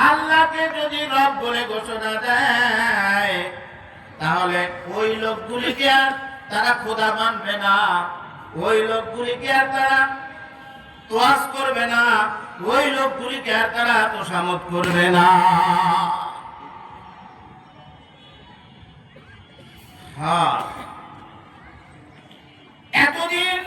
আল্লাহকে যদি রব বলে ঘোষণা দেয়, তাহলে ওই লোকগুলিকে আর তারা খোদা মানবে না, ওই লোকগুলিকে আর তারা তোয়াজ করবে না, ওই লোকগুলিকে আর তারা তোষামত করবে না। হ্যাঁ, এতদিন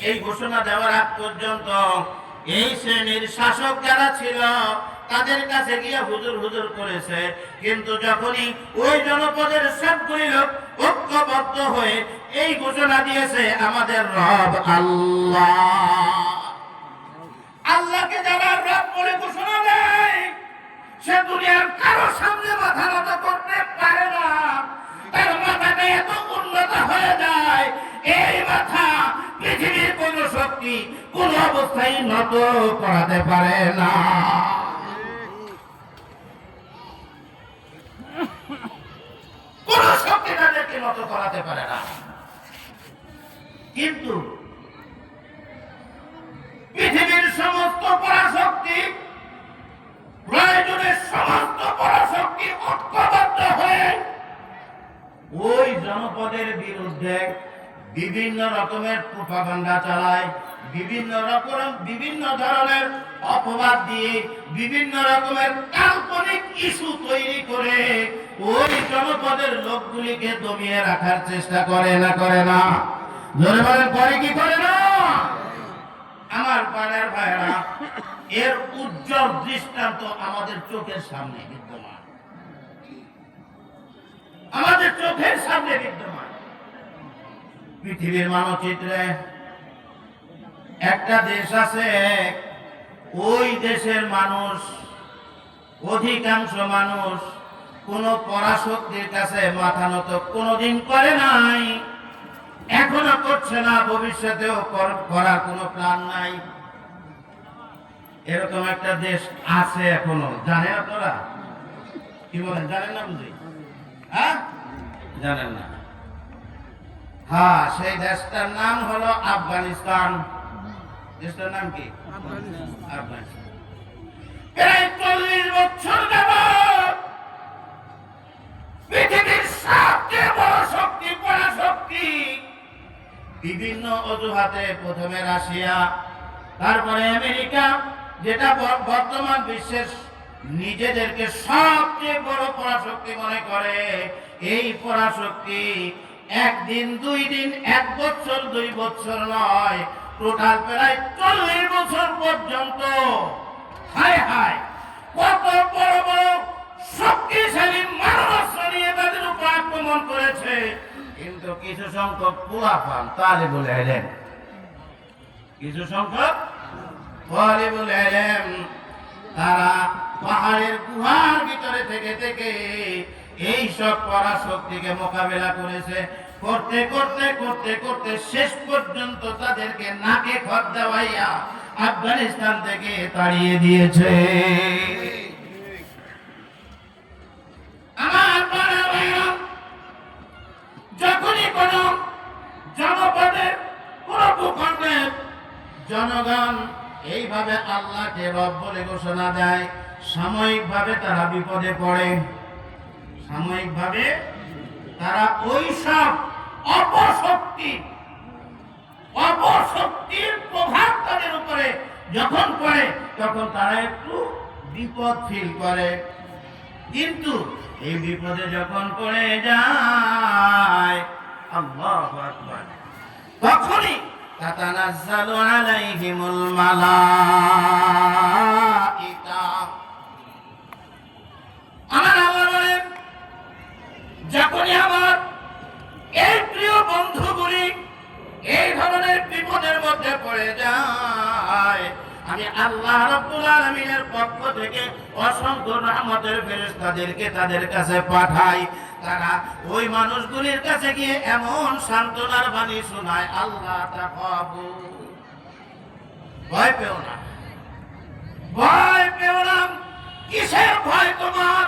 এই ঘোষণা দেওয়ার আগ পর্যন্ত এই শ্রেণীর শাসক যারা ছিল তাদের কাছে গিয়ে হুজুর হুজুর করেছে, কিন্তু যখনই ওই জনপদের সবগুলি লোক ঐক্যবদ্ধ হয়ে এই ঘোষণা দিয়েছে আমাদের রব আল্লাহ, আল্লাহকে যারা রব বলে ঘোষণা দেয় সে দুনিয়ার কারো সামনে মাথা নত করতে পারে না, তার মাথাটা এত উন্নত হয়ে যায় এই মাথা পৃথিবীর কোন শক্তি কোন অবস্থায় নত করাতে পারে না। কোন শক্তি তাদেরকে নত করাতে পারে না। কিন্তু পৃথিবীর সমস্ত পরাশক্তি, প্রয়োজনের সমস্ত পরাশক্তি ঐক্যবদ্ধ হয়ে ওই জনপদের বিরুদ্ধে বিভিন্ন রকমের প্রোপাগান্ডা চালায়, বিভিন্ন ধরনের অপবাদ দিয়ে বিভিন্ন রকমের কাল্পনিক ইস্যু তৈরি করে ওই জনপদের লোকগুলিকে দমিয়ে রাখার চেষ্টা করে না করে না? জোরে বলেন, করে কি করে না? আমার পাড়ার ভাইরা, এর উজ্জ্বল দৃষ্টান্ত আমাদের চোখের সামনে বিদ্যমান, আমাদের চোখের সামনে বিদ্যমান। পৃথিবীর মানচিত্রে একটা দেশ আছে, ওই দেশের মানুষ, অধিকাংশ মানুষ কোন পরাশক্তির কাছে মাথা নত কোনদিন করে নাই, এখনো করছে না, ভবিষ্যতেও করার কোনো প্ল্যান নাই। এরকম একটা দেশ আছে এখনো, জানেন আপনারা? কি বলেন, জানেন না? বুঝি হ্যাঁ, জানেন না? হ্যাঁ, সেই দেশটার নাম হলো আফগানিস্তান। দেশটার নাম কি? আফগানিস্তান। প্রায় 40 বছর যাবত পৃথিবীর সবচেয়ে বড় শক্তি, পরাশক্তি, বিভিন্ন অজুহাতে প্রথমে রাশিয়া, তারপরে আমেরিকা, যেটা বর্তমান বিশ্বের নিজেদেরকে সবচেয়ে বড় পরাশক্তি মনে করে, এই পরাশক্তি একদিন, 2 দিন, 1 বছর, 2 বছর নয়, টোটাল প্রায় 40 বছর পর্যন্ত হায় হায় কত বড় বড় শক্তিশালী মারণাস্ত্র নিয়ে তাদের উপর আক্রমণ করেছে। কিন্তু কিছু সংখ্যক পোলাপান তালিবুল ইলম, কিছু সংখ্যক তালিবুল ইলম, তারা পাহাড়ের গুহার ভিতরে থেকে থেকে এই সব পরাশক্তিকে মোকাবেলা করেছে। করতে করতে করতে করতে শেষ পর্যন্ত তাদেরকে নাকে খত দেওয়াইয়া আফগানিস্তান থেকে তাড়িয়ে দিয়েছে। আমার ভাইরা, যখনই কোন জনপদের কোন ভূখণ্ডের জনগণ এইভাবে আল্লাহকে রব বলে ঘোষণা দেয়, সাময়িকভাবে তারা বিপদে পড়ে, সাময়িকভাবে তারা ওই সব অপশক্তির প্রভাব তাদের উপরে যখন পড়ে, তখন তারা একটু বিপদ ফিল করে। কিন্তু এই বিপদে যখন পড়ে যায়, আল্লাহু আকবার, তখনই তাতানাজ্জালু আলাইহিমুল মালাইকা। আমার আল্লাহ বলেন, যখনই আমার এই প্রিয় বন্ধুগুলি এই ধরনের বিপদের মধ্যে পড়ে যায়, আমি আল্লাহ রাব্বুল আলামিনের পক্ষ থেকে অসংখ্য রহমতের ফেরেশতাদেরকে তাদের কাছে পাঠাই। তারা ওই মানুষগুলির কাছে গিয়ে এমন সান্ত্বনার বাণী শোনায়, আল্লাহ তাখাফু, ভয় পেও না, ভয় পেও না। কিসের ভয় তোমার?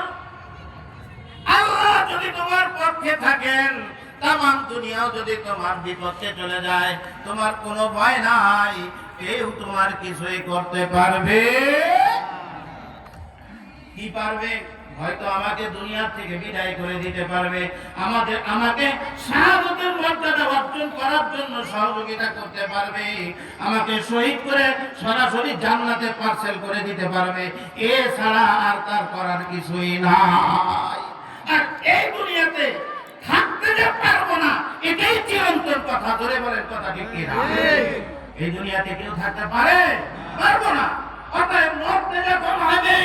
আল্লাহ যদি তোমার পক্ষে থাকেন, তামাম দুনিয়াও যদি তোমার বিপক্ষে চলে যায়, তোমার কোনো ভয় নাই, কেউ তোমার কিছুই করতে পারবে কি পারবে? হয়তো আমাকে দুনিয়া থেকে বিদায় করে দিতে পারবে, আমাকে শাহাদাতের মর্যাদা অর্জন করার জন্য সহযোগিতা করতে পারবে, আমাকে শহীদ করে সরাসরি জান্নাতে পার্সেল করে দিতে পারবে, এছাড়া আর তার করার কিছুই নাই। আর এই দুনিয়াতে থাকতে যে পারবো না, এটাই চিরন্তন কথা। ধরে বলেন কথা ঠিক কিনা? এই দুনিয়াতে কেউ থাকতে পারবো না। অতএব মরতে যখন হবে,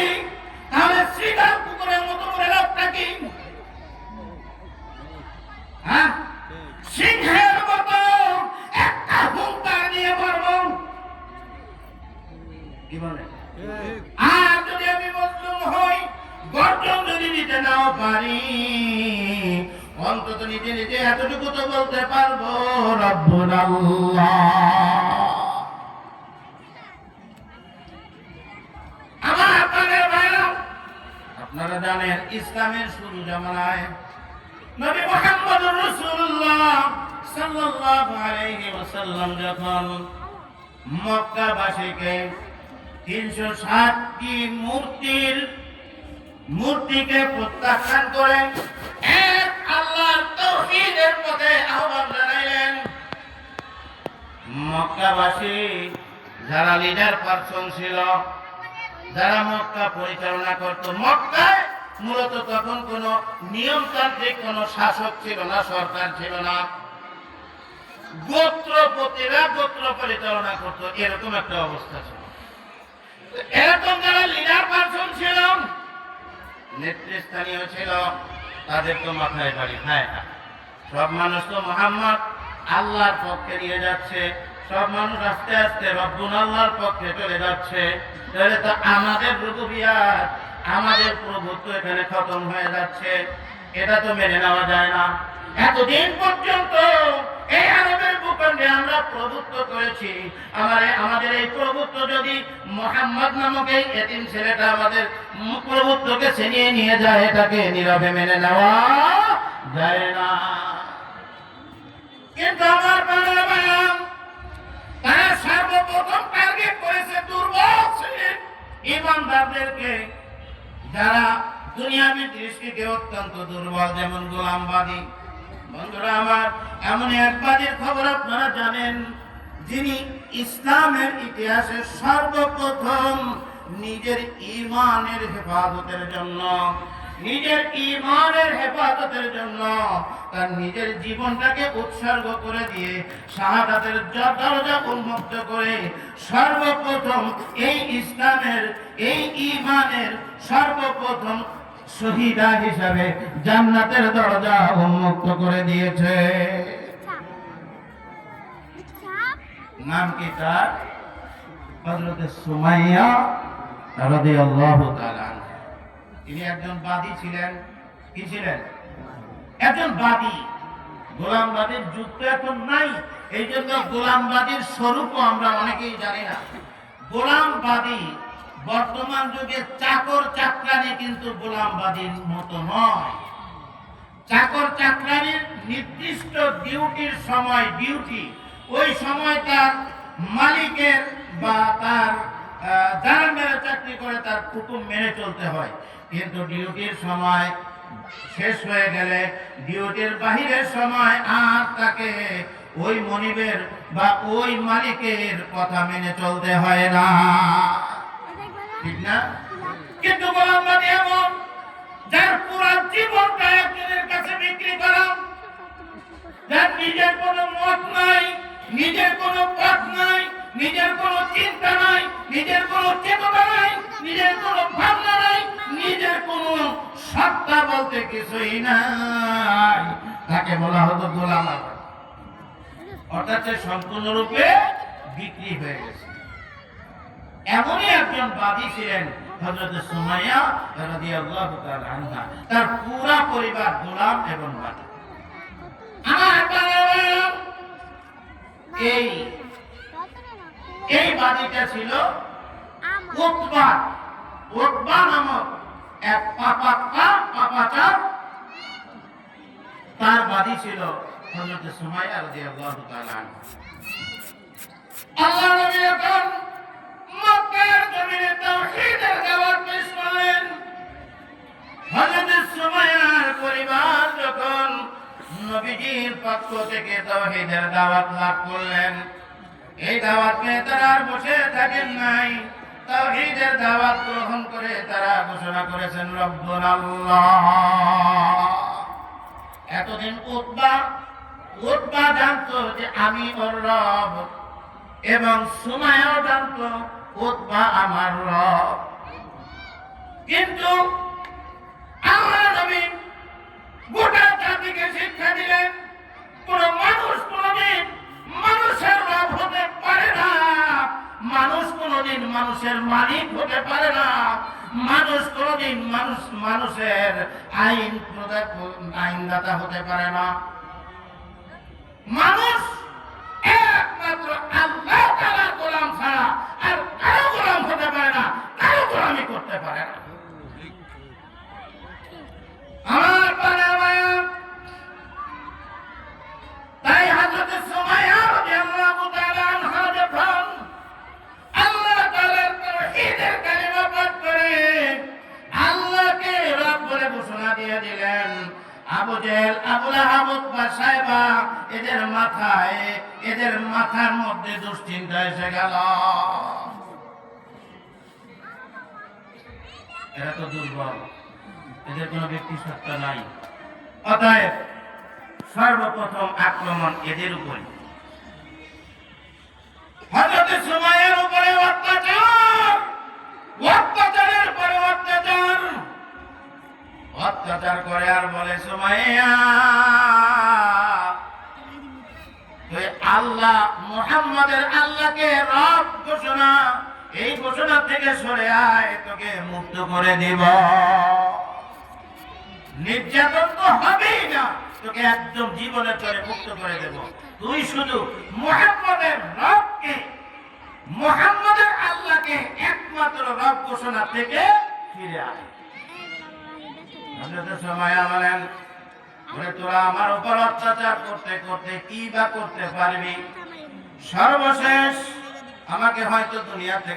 তাহলে শ্রীরাম কুকুরের মতো করে লাভটা কি? হ্যাঁ, সিংহের মতো একটা হুঙ্কার দিয়ে মরবো, কি বলে? আর যদি আমি মজলুম হই, গর্জন যদি দিতে নাও পারি, অন্তত নিজে নিজে এতটুকু তো বলতে পারবো, রব্বুল আল্লাহ। আমার আপনাদের ভাইরা, আপনারা জানেন ইসলামের শুরু জামানায় নবী মুহাম্মদুর রাসূলুল্লাহ সাল্লাল্লাহু আলাইহি ওয়াসাল্লাম যখন মক্কাবাসীকে 360টি মূর্তিকে প্রত্যাখ্যান করে এক আল্লাহর তাওহীদের পথে আহ্বান জানাইলেন, মক্কাবাসী যারা লিডার পারসন ছিল, যারা মক্কা পরিচালনা করত, মক্কায় মূলত তখন কোন নিয়মতান্ত্রিক কোন শাসক ছিল না, সরকার ছিল না, গোত্রপতিরা গোত্র পরিচালনা করত, এরকম একটা অবস্থা ছিল। এরকম যারা লিডার পারসন ছিল, নেতৃস্থানীয় ছিল, তাদের তো মাথায় বাড়ি, হ্যাঁ সব মানুষ তো মুহাম্মদ আল্লাহর পক্ষে নিয়ে যাচ্ছে, সব মানুষ আস্তে আস্তে রব্বুল আল্লাহর পক্ষে চলে যাচ্ছে, তাহলে তো আমাদের রুবুবিয়াত, আমাদের প্রভুত্ব এখানে খতম হয়ে যাচ্ছে, এটা তো মেনে নেওয়া যায় না। এতদিন পর্যন্ত এই আরবের ভূখণ্ডে আমরা প্রভুত্ব করেছি, আমাদের এই প্রভুত্ব যদি মুহাম্মদ নামক এই এতিম ছেলেটা আমাদের প্রভুত্বকে ছিনিয়ে নিয়ে যায়, এটাকে নীরবে মেনে নেওয়া যায় না। কিন্তু আমার বাবা তারা সর্বপ্রথম টার্গেট করেছে দুর্বল শ্রেণীর ইমানদারদেরকে, যারা দুনিয়াবী দৃষ্টিতে অত্যন্ত দুর্বল, যেমন গোলামবাদী। বন্ধুরা আমার, এমন এক বাদীর খবর আপনারা জানেন, যিনি ইসলামের ইতিহাসে সর্বপ্রথম নিজের ঈমানের হেফাজতের জন্য তার নিজের জীবনটাকে উৎসর্গ করে দিয়ে শাহাদাতের দরজা উন্মুক্ত করে সর্বপ্রথম এই ইসলামের, এই ঈমানের সর্বপ্রথম শহীদা হিসাবে জান্নাতের দরজা উন্মুক্ত করে দিয়েছে। নাম কি তার? হযরত সুমাইয়া রাদিয়াল্লাহু তাআলা। তিনি একজন বাদী ছিলেন। কি ছিলেন? একজন বাদী। গোলামবাদীর যুগ তো এখন নাই, এই জন্য গোলামবাদীর স্বরূপও আমরা অনেকেই জানি না। গোলামবাদী বর্তমান যুগে চাকর চাকরানি কিন্তু গোলামবাদীর মতো নয়। চাকর চাকরানির নির্দিষ্ট ডিউটির সময়, ওই সময় তার মালিকের বা তার যারা মেরে চাকরি করে তার হুকুম মেনে চলতে হয়, কিন্তু ডিউটির সময় শেষ হয়ে গেলে ডিউটির বাহিরের সময় আর তাকে ওই মনিবের বা ওই মালিকের কথা মেনে চলতে হয় না, ঠিক না? কিন্তু গোলামবাদী এমন, যার পুরো জীবনটা একজনের কাছে বিক্রি করা, যার নিজের কোনো মত নাই, নিজের কোনো পথ নাই, নিজের কোনো চিন্তা নাই, নিজের কোনো চেতনা নাই, নিজের কোনো ভাবনা নাই, নিজের কোনো সত্তা বলতে কিছুই নাই, তাকে বলা হতো গোলাম। অর্থাৎ সে সম্পূর্ণরূপে বিক্রি হয়ে গেছে। এমনই একজন বাদী ছিলেন হযরত সুমাইয়া রাদিয়াল্লাহু তাআলা আনহা। তার পুরো পরিবার গোলাম এবং বাদী। এই বাদীটা ছিল উতবা নামক এক পাপাচার, তার বাদী ছিল হযরত সুমাইয়া রাদিয়াল্লাহু তাআলা আনহা। আল্লাহর নবী যখন মক্কার জমিনে তাওহীদের দাওয়াত পেশ করলেন, নবীজির পক্ষ থেকে তাওহীদের দাওয়াত লাভ করলেন। এই দাওয়াত নিয়ে তারা আর বসে থাকেন নাই, তাওহীদের দাওয়াত গ্রহণ করে তারা ঘোষণা করেছেন রব্বুনা আল্লাহ। এতদিন উতবা জানতো যে আমি ওর রব, এবং সুমাইয়াও জানতো উতবা আমার রব। কিন্তু আল্লাহ নবী গোটা জাতিকে শিক্ষা দিলেন, কোন মানুষ কোনদিন মানুষের রব হতে পারে না, মানুষ কোনদিন মানুষের মালিক হতে পারে না, মানুষ কোনদিন মানুষের আইনদাতা হতে পারে না। মানুষ একমাত্র আল্লাহ তাআলার গোলাম ছাড়া আর কারো গোলাম হতে পারে না, কারো গোলামি করতে পারে না। আমার পানামায়া, তাই হযরত সুমাইয়া রাদিয়াল্লাহু তাআলা আনহা যখন আল্লাহ তাআলার তাওহীদের কালিমা পাঠ করে আল্লাহকে রব বলে ঘোষণা দিয়ে দিলেন, আবু জেহেল, আবু লাহাব, উতবা, সাইবা এদের মাথার মধ্যে দুশ্চিন্তা এসে গেল। এরা তো দুর্বল, এদের কোনো ব্যক্তি সত্তা নাই, অতএব সর্বপ্রথম আক্রমণ এদের উপরে। হযরত সুমাইয়ার উপরে অত্যাচারের পরে অত্যাচার করে আর বলে, সুমাইয়া তুই আল্লাহ মুহাম্মাদের আল্লাহকে রব ঘোষণা, এই ঘোষণা থেকে সরে আয়, তোকে মুক্ত করে দিব। নির্যাতন তো হবেই না, তোকে একদম জীবনের তরে মুক্ত করে দেব। তুই শুধু মুহাম্মাদের রবকে, মুহাম্মাদের আল্লাহকে একমাত্র রব ঘোষণা থেকে ফিরে আয়। হযরত সুমাইয়া বলেন, তোরা আমার উপর অত্যাচার করতে করতে কি বা করতে পারবি? সর্বশেষ আমাকে হয়তো দুনিয়া থেকে